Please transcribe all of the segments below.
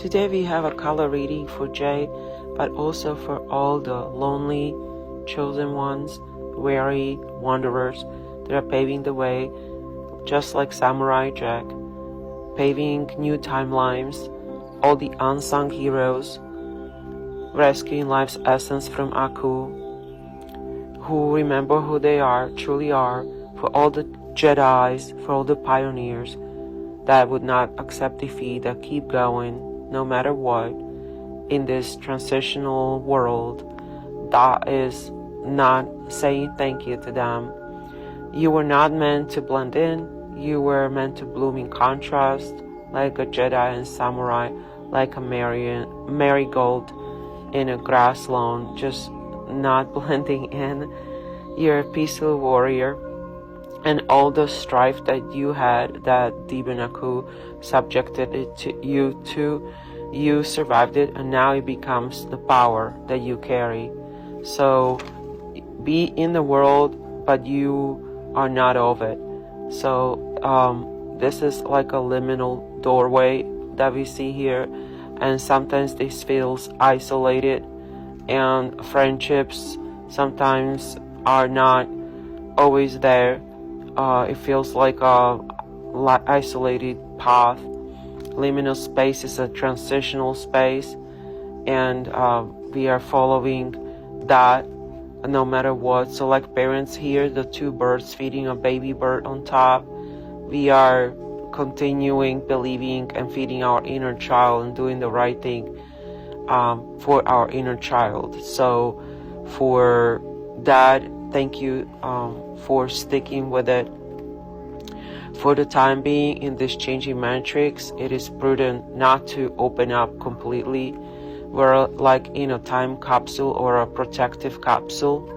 Today we have a color reading for Jade, but also for all the lonely, chosen ones, weary wanderers that are paving the way, just like Samurai Jack, paving new timelines, all the unsung heroes, rescuing life's essence from Aku, who remember who they are, truly are, for all the Jedis, for all the pioneers that would not accept defeat, that keep going no matter what in this transitional world, that is not saying thank you to them. You were not meant to blend in, you were meant to bloom in contrast, like a Jedi and samurai, like a marigold in a grass lawn, just not blending in. You're a peaceful warrior, and all the strife that you had, that Demon Aku subjected it to, you survived it, and now it becomes the power that you carry. So be in the world, but you are not of it. So this is like a liminal doorway that we see here, and sometimes this feels isolated, and friendships sometimes are not always there. It feels like a isolated path. Liminal space is a transitional space, and we are following that no matter what. So like parents here, the two birds feeding a baby bird on top, we are continuing believing and feeding our inner child and doing the right thing for our inner child. So for that, thank you for sticking with it. For the time being, in this changing matrix, it is prudent not to open up completely. We're like in a time capsule or a protective capsule,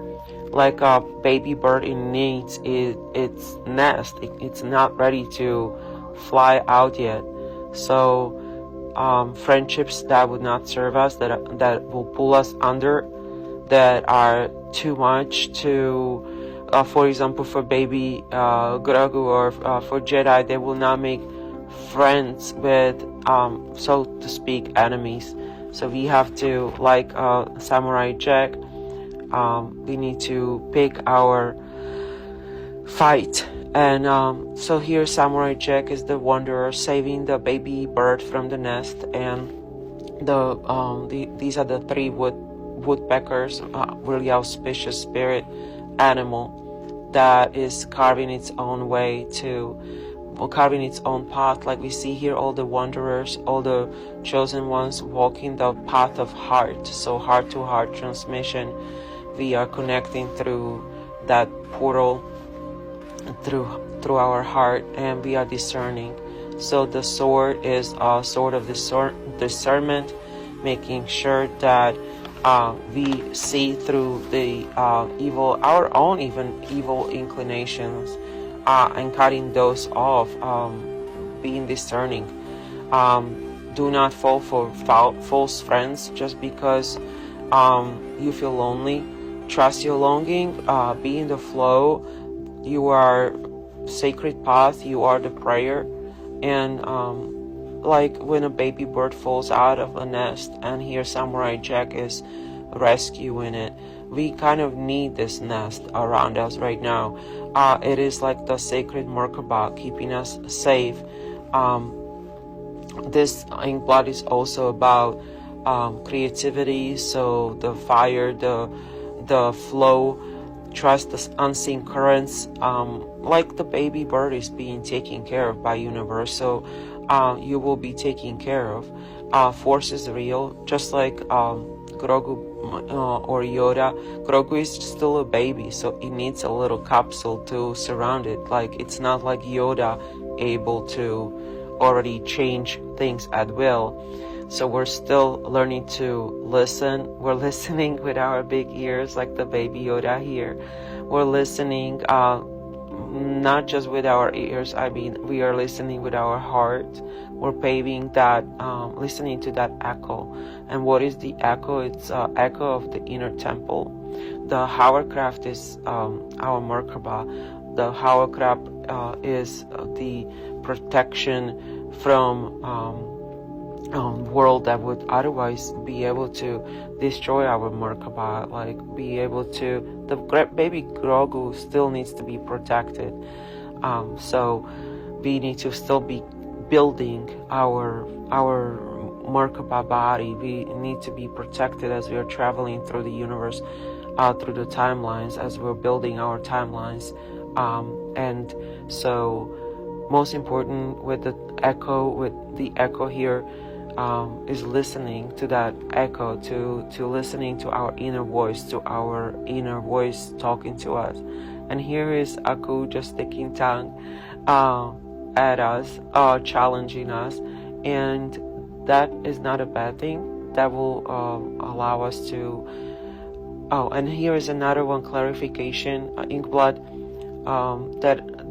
like a baby bird. It needs its nest. It's not ready to fly out yet. So friendships that would not serve us, that will pull us under, that are too much to, for example, for baby Grogu or for Jedi, they will not make friends with, so to speak, enemies. So we have to, like Samurai Jack, we need to pick our fight. And so here Samurai Jack is the wanderer saving the baby bird from the nest, and these are the three woodpeckers, really auspicious spirit animal that is carving its own way carving its own path. Like we see here, all the wanderers, all the chosen ones walking the path of heart. So heart to heart transmission, we are connecting through that portal, through our heart, and we are discerning. So the sword is a sword of discernment, making sure that we see through the our own evil inclinations, and cutting those off, being discerning. Do not fall for false friends just because you feel lonely. Trust your longing, be in the flow. You are sacred path, you are the prayer. And like when a baby bird falls out of a nest, and here Samurai Jack is rescuing it, we kind of need this nest around us right now. It is like the sacred Merkaba keeping us safe. This ink blood is also about creativity, so the fire, the flow, trust the unseen currents, like the baby bird is being taken care of by universe. So you will be taken care of. Force is real, just like Grogu or Yoda. Grogu is still a baby, so it needs a little capsule to surround it. Like it's not like Yoda able to already change things at will. So we're still learning to listen. We're listening with our big ears, like the baby Yoda here. We're listening not just with our ears, I mean we are listening with our heart. We're paving that, listening to that echo. And what is the echo? It's echo of the inner temple. The hovercraft is our Merkaba. The hovercraft is the protection from world that would otherwise be able to destroy our Merkaba, like be able to, the baby Grogu still needs to be protected. So we need to still be building our Merkaba body. We need to be protected as we are traveling through the universe, through the timelines, as we're building our timelines. And so most important with the echo here, is listening to that echo, to listening to our inner voice, talking to us. And here is Aku just sticking tongue at us, challenging us, and that is not a bad thing. That will allow us to. Oh, and here is another one, clarification, Inkblood,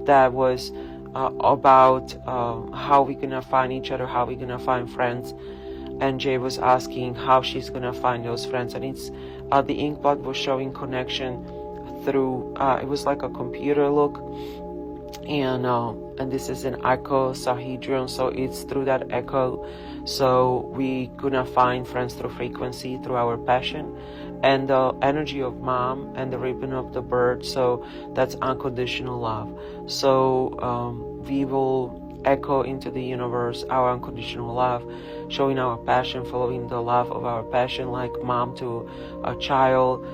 that was about how we're gonna find each other, how we're gonna find friends. And Jay was asking how she's gonna find those friends, and it's the Inkblood was showing connection through it was like a computer look, and this is an icosahedron, so it's through that echo. So we gonna find friends through frequency, through our passion, and the energy of mom and the ribbon of the bird. So that's unconditional love. So we will echo into the universe our unconditional love, showing our passion, following the love of our passion, like mom to a child,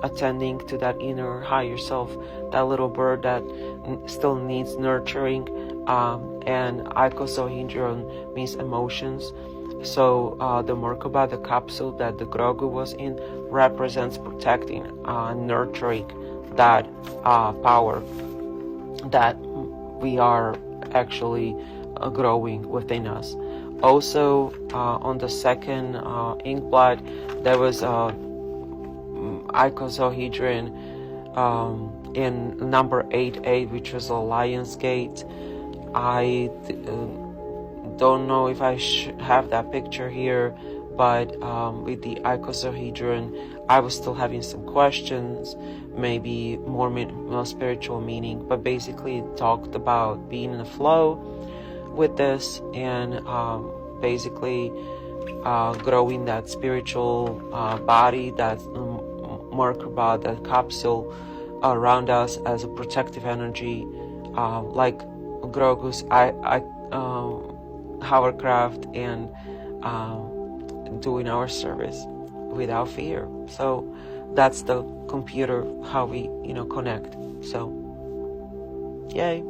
attending to that inner higher self, that little bird that still needs nurturing. And icosahedron means emotions. So the Merkaba, the capsule that the Grogu was in, represents protecting, nurturing that power that we are actually growing within us. Also, on the second Inkblood, there was icosahedron in number 8-8, which was a Lion's Gate. I don't know if I have that picture here, but with the icosahedron, I was still having some questions, maybe more spiritual meaning, but basically it talked about being in the flow with this, and basically growing that spiritual body, that Merkaba, that capsule around us as a protective energy, like Grogu's hovercraft, and doing our service without fear. So that's the computer, how we connect. So yay.